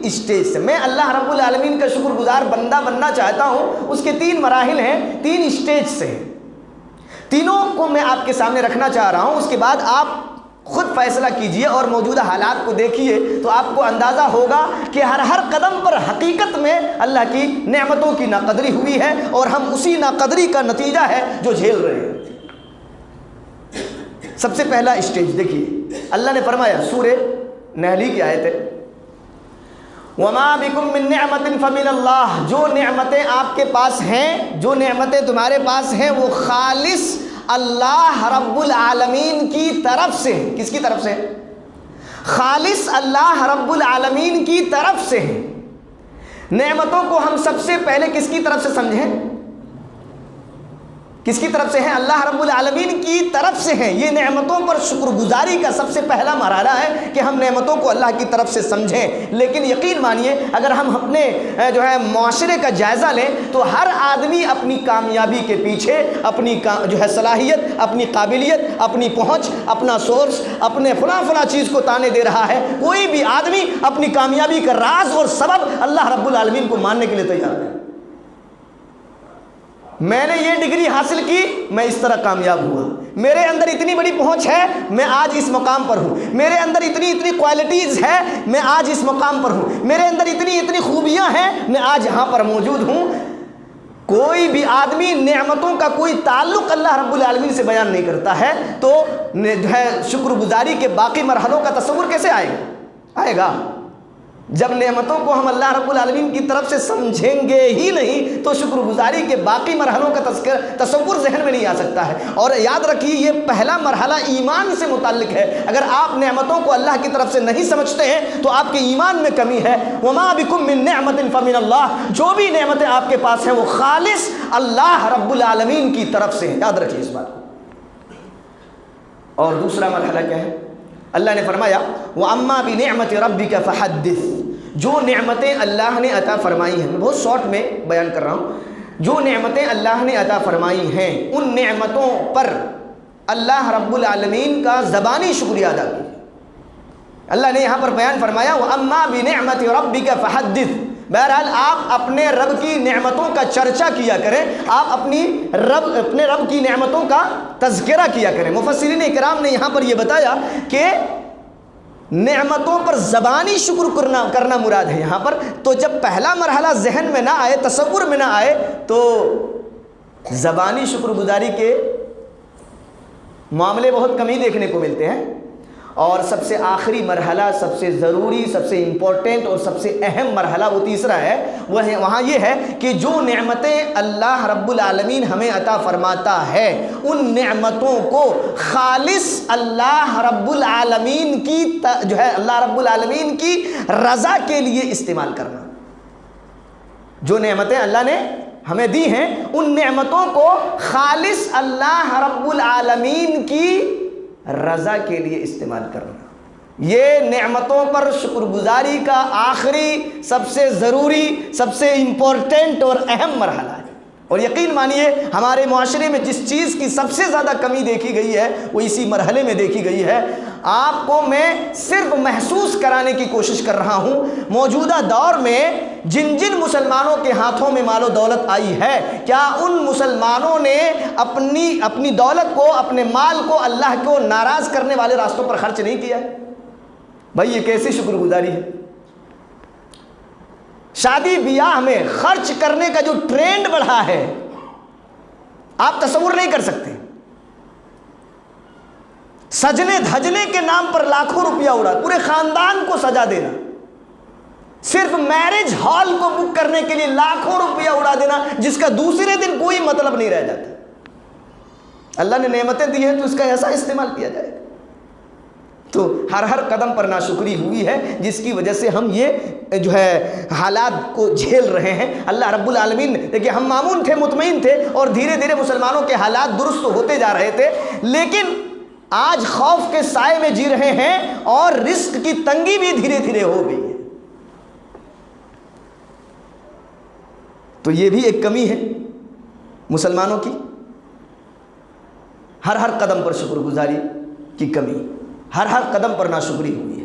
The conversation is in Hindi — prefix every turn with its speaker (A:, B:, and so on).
A: स्टेज से। मैं अल्लाह रब्बुल आलमीन का शुक्रगुजार बंदा बनना चाहता हूँ, उसके 3 मराहिल हैं, 3 स्टेज से। तीनों को मैं आपके सामने रखना चाह रहा हूँ। उसके बाद आप खुद फैसला कीजिए और मौजूदा हालात को देखिए, तो आपको अंदाज़ा होगा कि हर कदम पर हकीकत में अल्लाह की नेमतों की नाकदरी हुई है और हम उसी नाकदरी का नतीजा है जो झेल रहे हैं। सबसे पहला स्टेज देखिए, अल्लाह ने फरमाया सूरे नहली की आयत है, वमा बिकुम मिन निअमतिन फमिनल्लाह, जो नेमतें आपके पास हैं, जो नेमतें तुम्हारे पास हैं, वो खालिस अल्लाह रब्बुल आलमीन की तरफ से। किसकी तरफ से? खालिस अल्लाह रब्बुल आलमीन की तरफ से है। नेमतों को हम सबसे पहले किसकी तरफ से समझें? किसकी तरफ से है? अल्लाह रब्बुल आलमीन की तरफ से है। ये नेमतों पर शुक्रगुजारी का सबसे पहला मरहला है कि हम नेमतों को अल्लाह की तरफ से समझें। लेकिन यकीन मानिए, अगर हम अपने जो है माशरे का जायज़ा लें तो हर आदमी अपनी कामयाबी के पीछे अपनी जो है सलाहियत, अपनी काबिलियत, अपनी पहुँच, अपना सोर्स, अपने फला चीज़ को ताने दे रहा है। कोई भी आदमी अपनी कामयाबी का राज और सबब अल्लाह रब्बुल आलमीन को मानने के लिए तैयार है। मैंने ये डिग्री हासिल की, मैं इस तरह कामयाब हुआ, मेरे अंदर इतनी बड़ी पहुंच है, मैं आज इस मकाम पर हूँ, मेरे अंदर इतनी क्वालिटीज़ है, मैं आज इस मकाम पर हूँ, मेरे अंदर इतनी खूबियाँ हैं, मैं आज यहाँ पर मौजूद हूँ। कोई भी आदमी नेमतों का कोई ताल्लुक़ अल्लाह रब्बुल आलमीन से बयान नहीं करता है, तो जो है शुक्रगुजारी के बाकी मरहलों का तसव्वुर कैसे आएगा? जब नेमतों को हम अल्लाह रब्बुल आलमीन की तरफ से समझेंगे ही नहीं, तो शुक्रगुजारी के बाकी मरहलों का तसव्वुर जहन में नहीं आ सकता है। और याद रखिए, ये पहला मरहला ईमान से मुताल्लिक है। अगर आप नेमतों को अल्लाह की तरफ से नहीं समझते हैं तो आपके ईमान में कमी है। वमा बिकुम मिन निअमतिन फमिनल्लाह, जो भी नेमतें आपके पास हैं वो खालिस अल्लाह रब्बुल आलमीन की तरफ से है। याद रखिए इस बात को। और दूसरा मरहला क्या है? अल्लाह ने फरमाया व अम्मा बि निअमति रब्बिका फहद्दिस, जो नेमतें अल्लाह ने अता फरमाई हैं, मैं बहुत शॉर्ट में बयान कर रहा हूँ, जो नेमतें अल्लाह ने अता फरमाई हैं उन नेमतों पर अल्लाह रब्बुल आलमीन का ज़बानी शुक्रिया अदा कीजिए। अल्लाह ने यहाँ पर बयान फरमाया व अम्मा बि निअमति रब्बिका फहद्दिस। बहरहाल आप अपने रब की नेमतों का चर्चा किया करें, आप अपने रब की नेमतों का तज़किरा किया करें। मुफस्सिरीन इकराम ने यहाँ पर यह बताया कि नेमतों पर ज़बानी शुक्र करना मुराद है यहाँ पर। तो जब पहला मरहला जहन में ना आए, तसव्वुर में ना आए, तो ज़बानी शुक्रगुजारी के मामले बहुत कम ही देखने को मिलते हैं। और सबसे आखिरी मरहला, सबसे ज़रूरी, सबसे इम्पोर्टेंट और सबसे अहम मरहला वो तीसरा है। वहाँ ये है कि जो नेमतें अल्लाह रब्बुल आलमीन हमें अता फरमाता है, उन नेमतों को खालिस अल्लाह रब्बुल आलमीन की जो है अल्लाह रब्बुल आलमीन की रज़ा के लिए इस्तेमाल करना। जो नेमतें अल्लाह ने हमें दी हैं, उन नेमतों को खालिस अल्लाह रब्बुल आलमीन की रज़ा के लिए इस्तेमाल करना। ये नेमतों पर शुक्रगुजारी का आखिरी, सबसे ज़रूरी, सबसे इम्पोर्टेंट और अहम मरहला है। और यकीन मानिए, हमारे माशरे में जिस चीज़ की सबसे ज़्यादा कमी देखी गई है वो इसी मरहले में देखी गई है। आपको मैं सिर्फ महसूस कराने की कोशिश कर रहा हूँ, मौजूदा दौर में जिन जिन मुसलमानों के हाथों में मालो दौलत आई है, क्या उन मुसलमानों ने अपनी दौलत को, अपने माल को अल्लाह को नाराज़ करने वाले रास्तों पर खर्च नहीं किया? भाई ये कैसी शुक्रगुजारी है? शादी ब्याह में खर्च करने का जो ट्रेंड बढ़ा है, आप तसव्वुर नहीं कर सकते। सजने धजने के नाम पर लाखों रुपया उड़ा, पूरे खानदान को सजा देना, सिर्फ मैरिज हॉल को बुक करने के लिए लाखों रुपया उड़ा देना, जिसका दूसरे दिन कोई मतलब नहीं रह जाता। अल्लाह ने नेमतें दी हैं तो इसका ऐसा इस्तेमाल किया जाए। तो हर कदम पर नाशुक्री हुई है, जिसकी वजह से हम ये जो है हालात को झेल रहे हैं। अल्लाह रब्बुल आलमीन, देखिए हम मामून थे, मुतमईन थे और धीरे धीरे मुसलमानों के हालात दुरुस्त होते जा रहे थे, लेकिन आज खौफ के साए में जी रहे हैं और रिस्क की तंगी भी धीरे धीरे हो गई है। तो ये भी एक कमी है मुसलमानों की, हर कदम पर शुक्रगुजारी की कमी, हर कदम पर नाशुक्री हुई है।